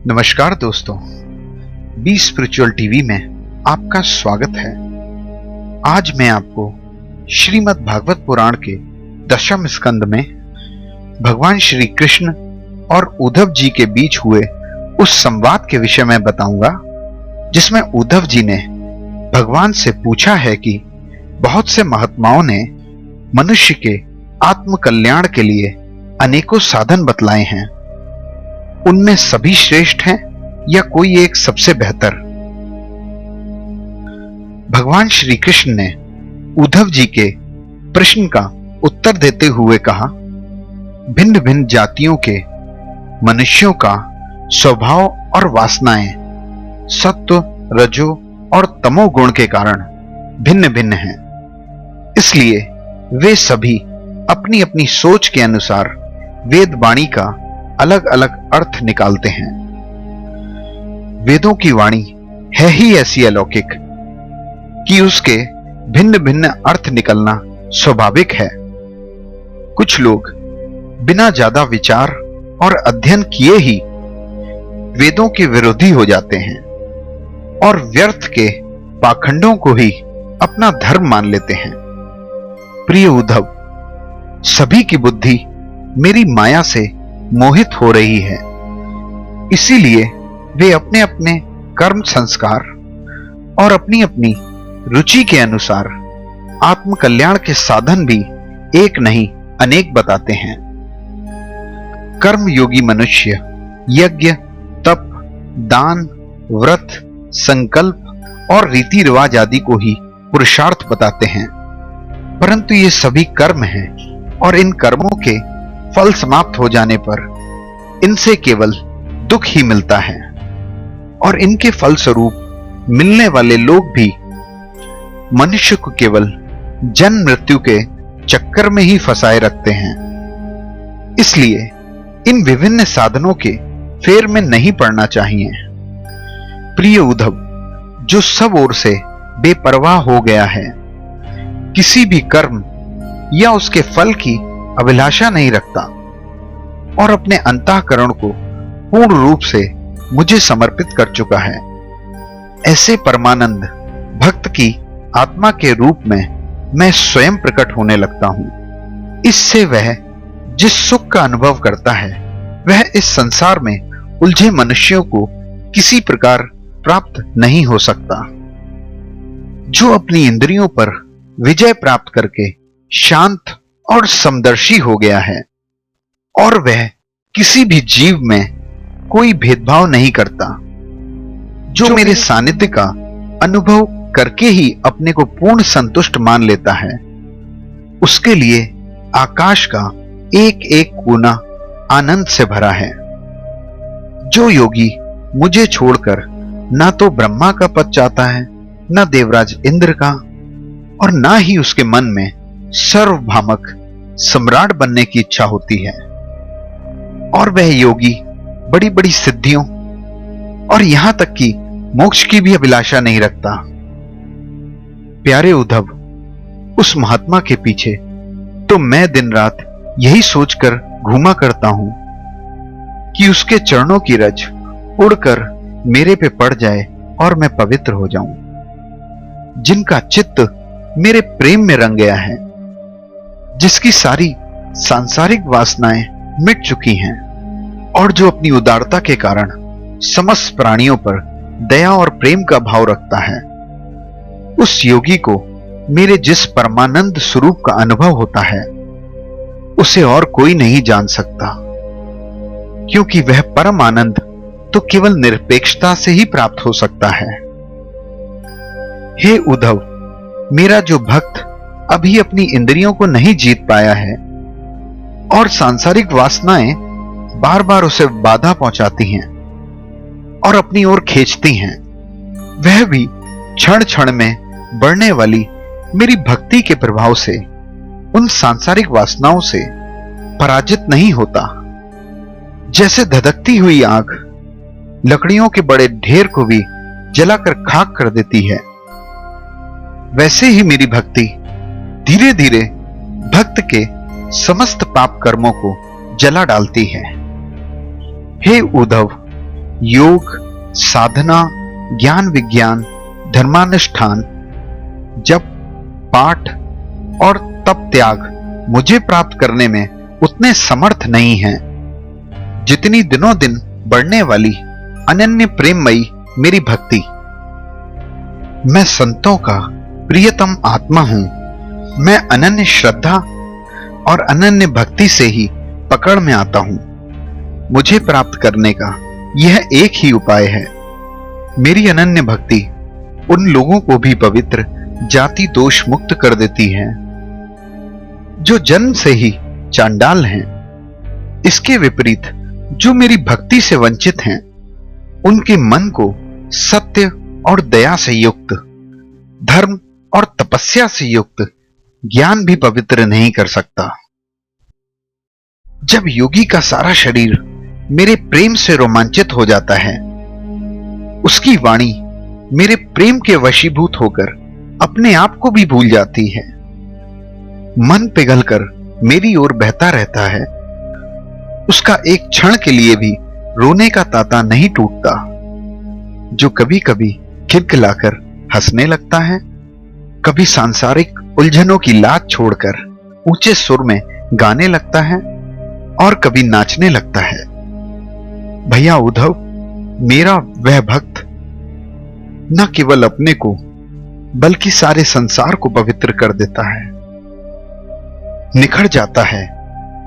नमस्कार दोस्तों, B spiritual TV में आपका स्वागत है। आज मैं आपको श्रीमद् भागवत पुराण के दशम स्कंद में भगवान श्री कृष्ण और उद्धव जी के बीच हुए उस संवाद के विषय में बताऊंगा, जिसमें उद्धव जी ने भगवान से पूछा है कि बहुत से महात्माओं ने मनुष्य के आत्म कल्याण के लिए अनेकों साधन बतलाए हैं, उनमें सभी श्रेष्ठ हैं या कोई एक सबसे बेहतर। भगवान श्री कृष्ण ने उद्धव जी के प्रश्न का उत्तर देते हुए कहा, भिन्न भिन्न जातियों के मनुष्यों का स्वभाव और वासनाएं सत्व, रजो और तमो गुण के कारण भिन्न भिन्न हैं। इसलिए वे सभी अपनी अपनी सोच के अनुसार वेद वाणी का अलग अलग अर्थ निकालते हैं। वेदों की वाणी है ही ऐसी अलौकिक कि उसके भिन्न भिन्न अर्थ निकलना स्वाभाविक है। कुछ लोग बिना ज्यादा विचार और अध्ययन किए ही वेदों के विरोधी हो जाते हैं और व्यर्थ के पाखंडों को ही अपना धर्म मान लेते हैं। प्रिय उद्धव, सभी की बुद्धि मेरी माया से मोहित हो रही है, इसीलिए वे अपने अपने कर्म संस्कार और अपनी अपनी रुचि के अनुसार आत्म कल्याण के साधन भी एक नहीं अनेक बताते हैं। कर्म योगी मनुष्य यज्ञ, तप, दान, व्रत, संकल्प और रीति रिवाज आदि को ही पुरुषार्थ बताते हैं, परंतु ये सभी कर्म हैं और इन कर्मों के फल समाप्त हो जाने पर इनसे केवल दुख ही मिलता है और इनके फल स्वरूप मिलने वाले लोग भी मनुष्य को केवल जन्म मृत्यु के चक्कर में ही फंसाए रखते हैं। इसलिए इन विभिन्न साधनों के फेर में नहीं पड़ना चाहिए। प्रिय उद्धव, जो सब ओर से बेपरवाह हो गया है, किसी भी कर्म या उसके फल की अभिलाषा नहीं रखता और अपने अंतःकरण को पूर्ण रूप से मुझे समर्पित कर चुका है, ऐसे परमानंद भक्त की आत्मा के रूप में मैं स्वयं प्रकट होने लगता हूं। इससे वह जिस सुख का अनुभव करता है वह इस संसार में उलझे मनुष्यों को किसी प्रकार प्राप्त नहीं हो सकता। जो अपनी इंद्रियों पर विजय प्राप्त करके शांत और समदर्शी हो गया है और वह किसी भी जीव में कोई भेदभाव नहीं करता, जो मेरे सानिध्य का अनुभव करके ही अपने को पूर्ण संतुष्ट मान लेता है, उसके लिए आकाश का एक एक कोना आनंद से भरा है। जो योगी मुझे छोड़कर ना तो ब्रह्मा का पद चाहता है, ना देवराज इंद्र का, और ना ही उसके मन में सर्वभौमक सम्राट बनने की इच्छा होती है, और वह योगी बड़ी बड़ी सिद्धियों और यहां तक कि मोक्ष की भी अभिलाषा नहीं रखता। प्यारे उद्धव, उस महात्मा के पीछे तो मैं दिन रात यही सोचकर घूमा करता हूं कि उसके चरणों की रज उड़कर मेरे पे पड़ जाए और मैं पवित्र हो जाऊं। जिनका चित्त मेरे प्रेम में रंग गया है, जिसकी सारी सांसारिक वासनाएं मिट चुकी हैं और जो अपनी उदारता के कारण समस्त प्राणियों पर दया और प्रेम का भाव रखता है, उस योगी को मेरे जिस परमानंद स्वरूप का अनुभव होता है उसे और कोई नहीं जान सकता, क्योंकि वह परम आनंद तो केवल निरपेक्षता से ही प्राप्त हो सकता है। हे उद्धव, मेरा जो भक्त अभी अपनी इंद्रियों को नहीं जीत पाया है और सांसारिक वासनाएं बार बार उसे बाधा पहुंचाती हैं और अपनी ओर खींचती हैं, वह भी क्षण क्षण में बढ़ने वाली मेरी भक्ति के प्रभाव से उन सांसारिक वासनाओं से पराजित नहीं होता। जैसे धधकती हुई आग लकड़ियों के बड़े ढेर को भी जलाकर खाक कर देती है, वैसे ही मेरी भक्ति धीरे धीरे भक्त के समस्त पाप कर्मों को जला डालती है। हे उद्धव, योग, साधना, ज्ञान विज्ञान, धर्मानुष्ठान, जप, पाठ और तप त्याग मुझे प्राप्त करने में उतने समर्थ नहीं हैं जितनी दिनों दिन बढ़ने वाली अनन्य प्रेममयी मेरी भक्ति। मैं संतों का प्रियतम आत्मा हूं। मैं अनन्य श्रद्धा और अनन्य भक्ति से ही पकड़ में आता हूं। मुझे प्राप्त करने का यह एक ही उपाय है। मेरी अनन्य भक्ति उन लोगों को भी पवित्र, जाति दोष मुक्त कर देती है जो जन्म से ही चांडाल हैं। इसके विपरीत जो मेरी भक्ति से वंचित हैं, उनके मन को सत्य और दया से युक्त, धर्म और तपस्या से युक्त ज्ञान भी पवित्र नहीं कर सकता। जब योगी का सारा शरीर मेरे प्रेम से रोमांचित हो जाता है, उसकी वाणी मेरे प्रेम के वशीभूत होकर अपने आप को भी भूल जाती है। मन पिघलकर मेरी ओर बहता रहता है। उसका एक क्षण के लिए भी रोने का तांता नहीं टूटता, जो कभी कभी खिलखिलाकर हंसने लगता है, कभी सांसारिक उलझनों की लाज छोड़कर ऊंचे सुर में गाने लगता है और कभी नाचने लगता है। भैया उद्धव, मेरा वह भक्त न केवल अपने को बल्कि सारे संसार को पवित्र कर देता है, निखर जाता है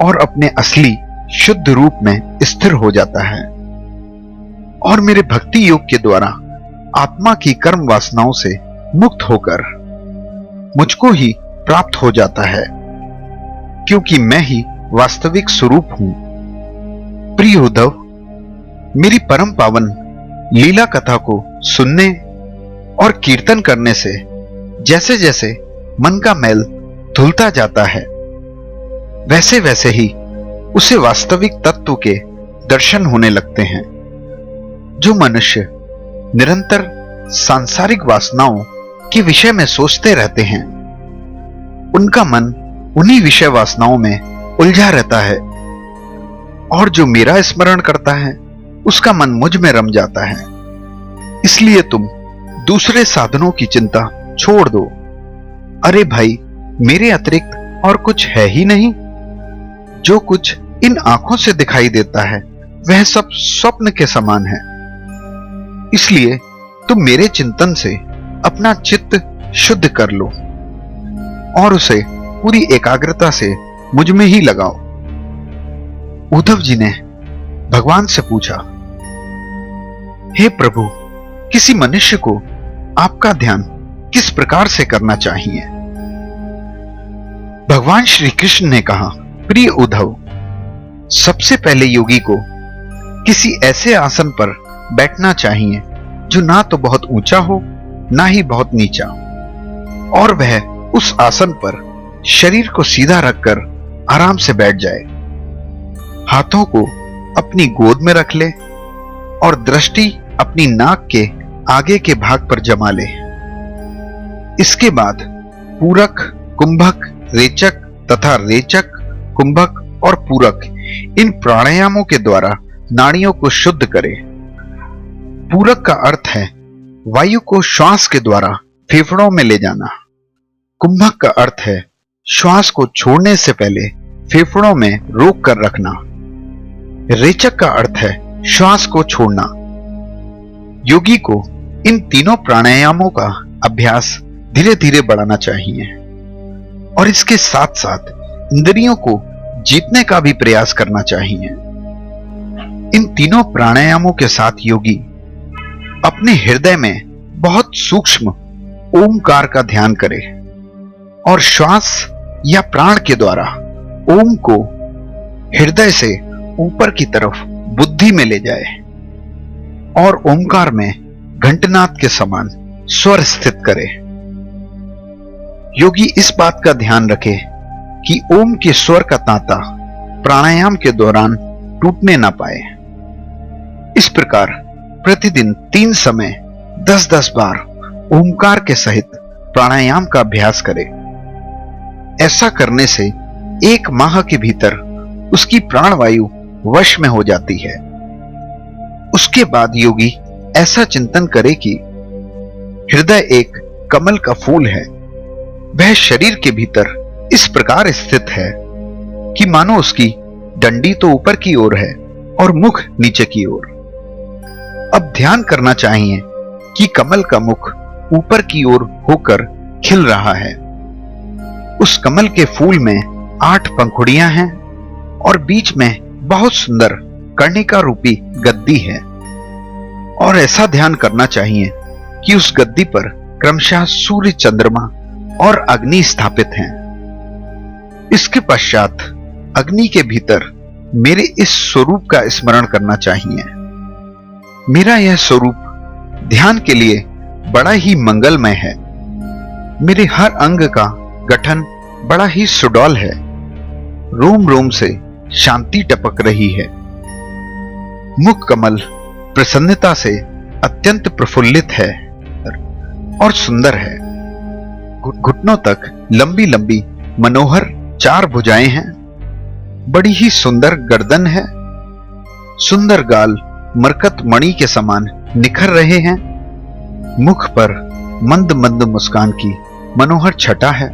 और अपने असली शुद्ध रूप में स्थिर हो जाता है और मेरे भक्ति योग के द्वारा आत्मा की कर्म वासनाओं से मुक्त होकर मुझको ही प्राप्त हो जाता है, क्योंकि मैं ही वास्तविक स्वरूप हूं। प्रिय उद्धव, मेरी परम पावन लीला कथा को सुनने और कीर्तन करने से जैसे जैसे मन का मैल धुलता जाता है, वैसे वैसे ही उसे वास्तविक तत्व के दर्शन होने लगते हैं। जो मनुष्य निरंतर सांसारिक वासनाओं के विषय में सोचते रहते हैं, उनका मन उन्हीं विषय वासनाओं में उलझा रहता है, और जो मेरा स्मरण करता है उसका मन मुझ में रम जाता है। इसलिए तुम दूसरे साधनों की चिंता छोड़ दो। अरे भाई, मेरे अतिरिक्त और कुछ है ही नहीं। जो कुछ इन आंखों से दिखाई देता है वह सब स्वप्न के समान है। इसलिए तुम मेरे चिंतन से अपना चित्त शुद्ध कर लो और उसे पूरी एकाग्रता से मुझ में ही लगाओ। उद्धव जी ने भगवान से पूछा, हे प्रभु, किसी मनुष्य को आपका ध्यान किस प्रकार से करना चाहिए? भगवान श्री कृष्ण ने कहा, प्रिय उद्धव, सबसे पहले योगी को किसी ऐसे आसन पर बैठना चाहिए जो ना तो बहुत ऊंचा हो ना ही बहुत नीचा, और वह उस आसन पर शरीर को सीधा रखकर आराम से बैठ जाए। हाथों को अपनी गोद में रख ले और दृष्टि अपनी नाक के आगे के भाग पर जमा ले। इसके बाद पूरक, कुंभक, रेचक तथा रेचक, कुंभक और पूरक इन प्राणायामों के द्वारा नाड़ियों को शुद्ध करे। पूरक का अर्थ है वायु को श्वास के द्वारा फेफड़ों में ले जाना। कुंभक का अर्थ है श्वास को छोड़ने से पहले फेफड़ों में रोक कर रखना। रेचक का अर्थ है श्वास को छोड़ना। योगी को इन तीनों प्राणायामों का अभ्यास धीरे धीरे बढ़ाना चाहिए और इसके साथ साथ इंद्रियों को जीतने का भी प्रयास करना चाहिए। इन तीनों प्राणायामों के साथ योगी अपने हृदय में बहुत सूक्ष्म ओमकार का ध्यान करे और श्वास या प्राण के द्वारा ओम को हृदय से ऊपर की तरफ बुद्धि में ले जाए और ओमकार में घंटनाद के समान स्वर स्थित करे। योगी इस बात का ध्यान रखे कि ओम के स्वर का तांता प्राणायाम के दौरान टूटने ना पाए। इस प्रकार प्रतिदिन 3 समय 10-10 बार ओमकार के सहित प्राणायाम का अभ्यास करे। ऐसा करने से 1 माह के भीतर उसकी प्राणवायु वश में हो जाती है। उसके बाद योगी ऐसा चिंतन करे कि हृदय एक कमल का फूल है, वह शरीर के भीतर इस प्रकार स्थित है कि मानो उसकी डंडी तो ऊपर की ओर है और मुख नीचे की ओर। अब ध्यान करना चाहिए कि कमल का मुख ऊपर की ओर होकर खिल रहा है। उस कमल के फूल में 8 पंखुड़ियां हैं और बीच में बहुत सुंदर कर्णिका रूपी गद्दी है। और ऐसा ध्यान करना चाहिए कि उस गद्दी पर क्रमशः सूर्य, चंद्रमा और अग्नि स्थापित हैं। इसके पश्चात अग्नि के भीतर मेरे इस स्वरूप का स्मरण करना चाहिए। मेरा यह स्वरूप ध्यान के लिए बड़ा ही मंगलमय है। मेरे हर अंग का गठन बड़ा ही सुडौल है। रोम रोम से शांति टपक रही है। मुख कमल प्रसन्नता से अत्यंत प्रफुल्लित है और सुंदर है। घुटनों तक लंबी लंबी मनोहर 4 भुजाएं हैं। बड़ी ही सुंदर गर्दन है। सुंदर गाल मरकत मणि के समान निखर रहे हैं। मुख पर मंद मंद मुस्कान की मनोहर छटा है।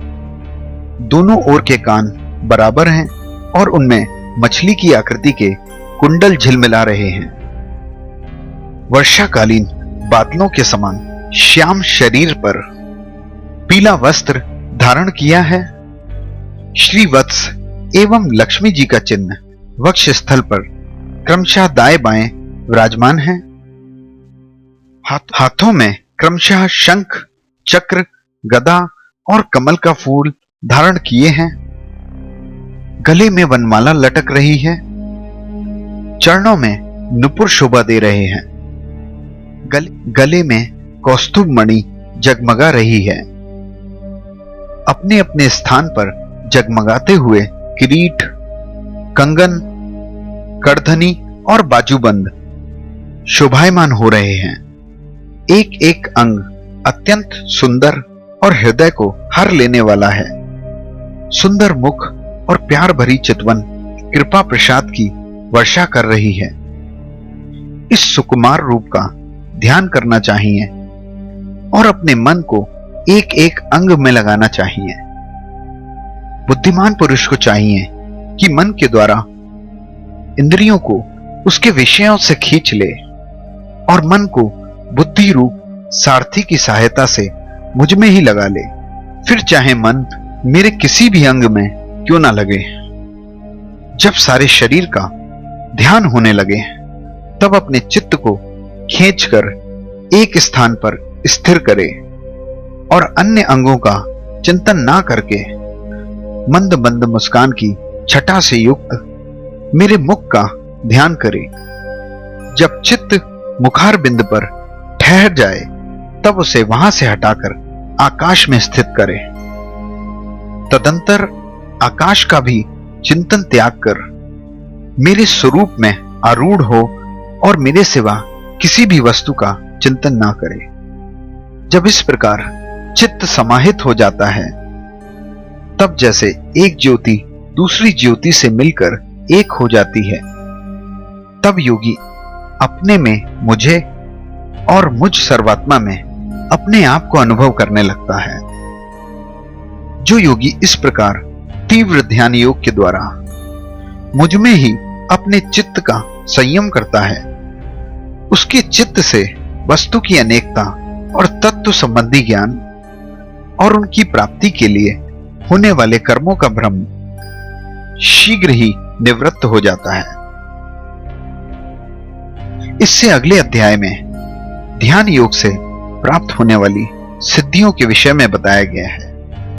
दोनों ओर के कान बराबर हैं और उनमें मछली की आकृति के कुंडल झिलमिला रहे हैं। वर्षाकालीन बादलों के समान श्याम शरीर पर पीला वस्त्र धारण किया है। श्री वत्स एवं लक्ष्मी जी का चिन्ह वक्ष स्थल पर क्रमशः दाएं बाएं विराजमान है। हाथों में क्रमशः शंख, चक्र, गदा और कमल का फूल धारण किए हैं। गले में वनमाला लटक रही है। चरणों में नुपुर शोभा दे रहे हैं। गले में कौस्तुभ मणि जगमगा रही है। अपने अपने स्थान पर जगमगाते हुए किरीट, कंगन, करधनी और बाजूबंद शोभायमान हो रहे हैं। एक एक अंग अत्यंत सुंदर और हृदय को हर लेने वाला है। सुंदर मुख और प्यार भरी चितवन कृपा प्रसाद की वर्षा कर रही है। इस सुकुमार रूप का ध्यान करना चाहिए और अपने मन को एक एक अंग में लगाना चाहिए। बुद्धिमान पुरुष को चाहिए कि मन के द्वारा इंद्रियों को उसके विषयों से खींच ले और मन को बुद्धि रूप सारथी की सहायता से मुझ में ही लगा ले। फिर चाहे मन मेरे किसी भी अंग में क्यों ना लगे। जब सारे शरीर का ध्यान होने लगे तब अपने चित्त को खींचकर एक स्थान पर स्थिर करे और अन्य अंगों का चिंतन ना करके मंद मंद मुस्कान की छटा से युक्त मेरे मुख का ध्यान करे। जब चित्त मुखार बिंद पर ठहर जाए तब उसे वहां से हटाकर आकाश में स्थित करे। तदंतर आकाश का भी चिंतन त्याग कर मेरे स्वरूप में आरूढ़ हो और मेरे सिवा किसी भी वस्तु का चिंतन ना करे। जब इस प्रकार चित्त समाहित हो जाता है तब जैसे एक ज्योति दूसरी ज्योति से मिलकर एक हो जाती है, तब योगी अपने में मुझे और मुझ सर्वात्मा में अपने आप को अनुभव करने लगता है। जो योगी इस प्रकार तीव्र ध्यान योग के द्वारा मुझ में ही अपने चित्त का संयम करता है, उसके चित्त से वस्तु की अनेकता और तत्व संबंधी ज्ञान और उनकी प्राप्ति के लिए होने वाले कर्मों का भ्रम शीघ्र ही निवृत्त हो जाता है। इससे अगले अध्याय में ध्यान योग से प्राप्त होने वाली सिद्धियों के विषय में बताया गया है।